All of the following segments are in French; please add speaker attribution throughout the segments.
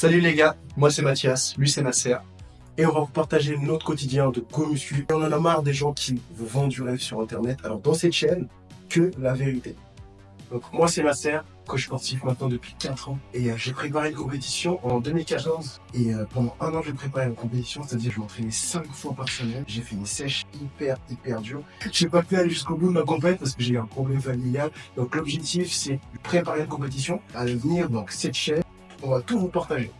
Speaker 1: Salut les gars, moi c'est Mathias, lui c'est Nasser. Et on va vous partager notre quotidien de Go Muscu. Et on en a marre des gens qui vous vendent du rêve sur internet. Alors dans cette chaîne, que la vérité. Donc moi c'est Nasser, coach sportif maintenant depuis 4 ans. Et j'ai préparé une compétition en 2014. Et pendant un an j'ai préparé une compétition, c'est-à-dire que je m'entraînais 5 fois par semaine. J'ai fait une sèche hyper dure. J'ai pas pu aller jusqu'au bout de ma compétition parce que j'ai eu un problème familial. Donc l'objectif c'est de préparer une compétition à l'avenir. Donc cette chaîne, on va tout vous partager.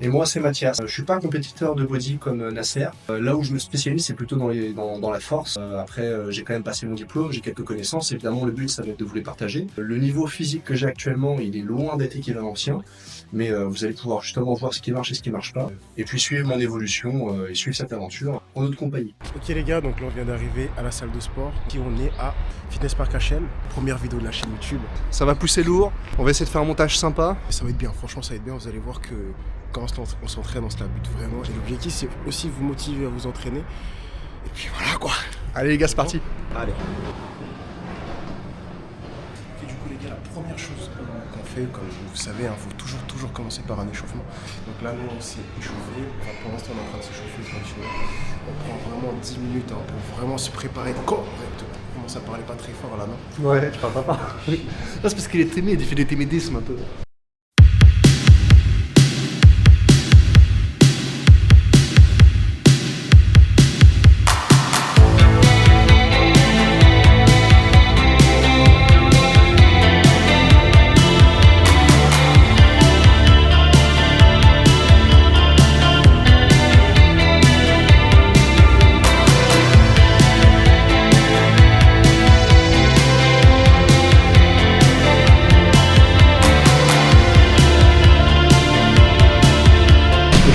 Speaker 1: Et moi c'est Mathias. Je suis pas un compétiteur de body comme Nasser. Là où je me spécialise c'est plutôt dans la force. Après j'ai quand même passé mon diplôme, j'ai quelques connaissances. Évidemment le but ça va être de vous les partager. Le niveau physique que j'ai actuellement il est loin d'être équivalent à l'ancien. Mais vous allez pouvoir justement voir ce qui marche et ce qui marche pas. Et puis suivre mon évolution et suivre cette aventure en notre compagnie.
Speaker 2: Ok les gars, donc là on vient d'arriver à la salle de sport. On est à Fitness Park HL, première vidéo de la chaîne YouTube.
Speaker 3: Ça va pousser lourd, on va essayer de faire un montage sympa.
Speaker 2: Et ça va être bien, franchement ça va être bien, vous allez voir que quand on s'entraîne, on se la bute vraiment. Et l'objectif c'est aussi vous motiver à vous entraîner. Et puis voilà quoi.
Speaker 3: Allez les gars, c'est parti.
Speaker 2: Allez. Et du coup les gars, la première chose qu'on fait, comme vous savez, il faut toujours commencer par un échauffement. Donc là nous on s'est échauffé, enfin, pour l'instant on est en train de s'échauffer tranquillement. On prend vraiment 10 minutes pour vraiment se préparer correctement. On commence à parler pas très fort là, non?
Speaker 3: Ouais, je parle pas. Non, c'est parce qu'il est timide, il fait des timidismes un peu.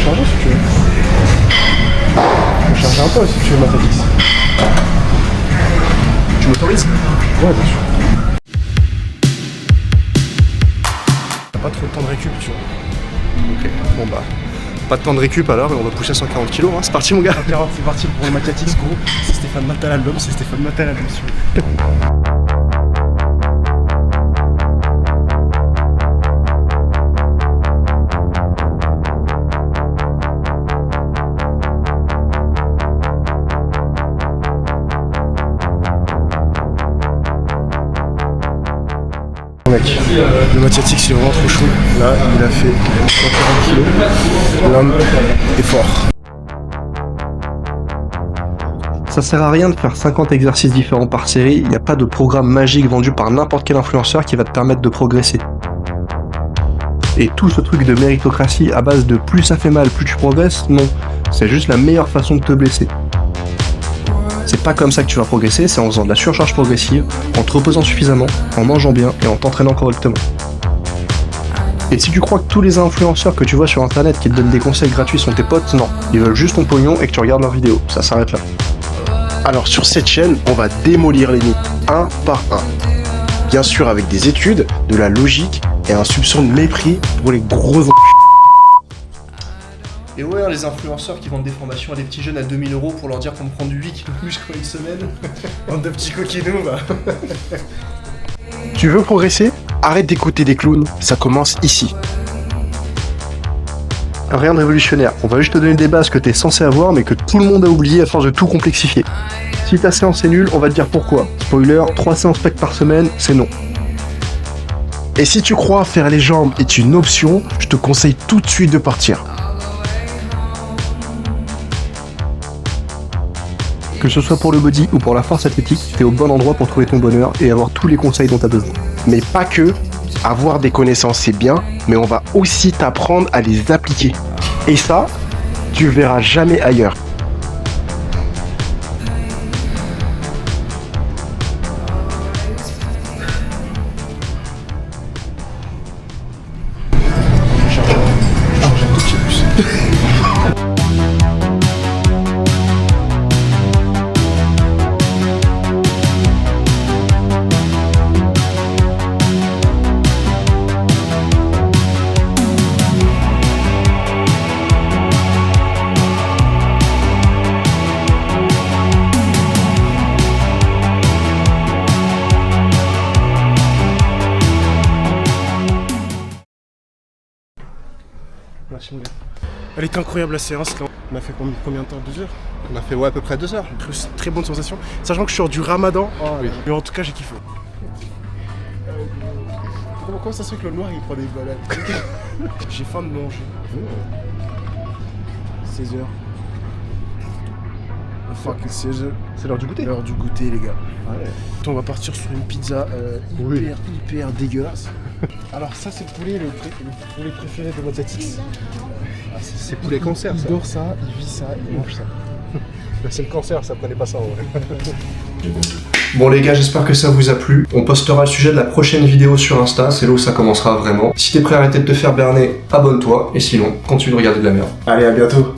Speaker 2: Charger si tu veux. Je peux charger un peu si tu veux, Mathias.
Speaker 3: Tu m'autorises?
Speaker 2: Ouais, bien sûr. T'as pas trop de temps de récup, tu vois.
Speaker 3: Ok, bon bah, pas de temps de récup alors, et on va pousser 140 kg, hein. C'est parti mon gars.
Speaker 2: 140, c'est parti pour le Mathias gros. C'est Stéphane Matal album, c'est Stéphane Matal album, si vous voulez. Le Mathias il est vraiment trop chaud. Là, il a fait 140 kg. L'homme est fort.
Speaker 4: Ça sert à rien de faire 50 exercices différents par série, il n'y a pas de programme magique vendu par n'importe quel influenceur qui va te permettre de progresser. Et tout ce truc de méritocratie à base de plus ça fait mal, plus tu progresses, non. C'est juste la meilleure façon de te blesser. C'est pas comme ça que tu vas progresser, c'est en faisant de la surcharge progressive, en te reposant suffisamment, en mangeant bien et en t'entraînant correctement. Et si tu crois que tous les influenceurs que tu vois sur internet qui te donnent des conseils gratuits sont tes potes, non. Ils veulent juste ton pognon et que tu regardes leurs vidéos, ça s'arrête là. Alors sur cette chaîne, on va démolir les mythes, un par un. Bien sûr avec des études, de la logique et un soupçon de mépris pour les gros enculés.
Speaker 3: Et ouais, les influenceurs qui vendent des formations à des petits jeunes à 2000 € pour leur dire qu'on prend du 8 kg de muscle en une semaine.
Speaker 2: Bande de petits coquinous, bah.
Speaker 4: Tu veux progresser? Arrête d'écouter des clowns, ça commence ici. Rien de révolutionnaire, on va juste te donner des bases que t'es censé avoir mais que tout le monde a oublié à force de tout complexifier. Si ta séance est nulle, on va te dire pourquoi. Spoiler, 3 séances pec par semaine, c'est non. Et si tu crois faire les jambes est une option, je te conseille tout de suite de partir. Que ce soit pour le body ou pour la force athlétique, t'es au bon endroit pour trouver ton bonheur et avoir tous les conseils dont t'as besoin.
Speaker 2: Mais pas que, avoir des connaissances c'est bien, mais on va aussi t'apprendre à les appliquer. Et ça, tu le verras jamais ailleurs. Elle était incroyable la séance. Là. On a fait combien de temps? 2 heures?
Speaker 4: On a fait ouais, à peu près 2 heures.
Speaker 2: Très bonne sensation. Sachant que je suis sur du ramadan.
Speaker 4: Oh, oui.
Speaker 2: Mais en tout cas, j'ai kiffé. Comment ça se fait que le noir il prend des balades? J'ai faim de manger. 16h. Fucking 16h.
Speaker 4: C'est l'heure du goûter.
Speaker 2: L'heure du goûter, les gars.
Speaker 4: Ouais.
Speaker 2: On va partir sur une pizza hyper dégueulasse. Alors ça c'est le poulet préféré de Matatix.
Speaker 4: Ah, c'est poulet cancer.
Speaker 2: Il dort ça, il vit ça, il mange ça.
Speaker 4: C'est le cancer, ça prenait pas ça en vrai. Bon les gars, j'espère que ça vous a plu. On postera le sujet de la prochaine vidéo sur Insta, c'est là où ça commencera vraiment. Si t'es prêt à arrêter de te faire berner, abonne-toi. Et sinon, continue de regarder de la merde.
Speaker 2: Allez, à bientôt.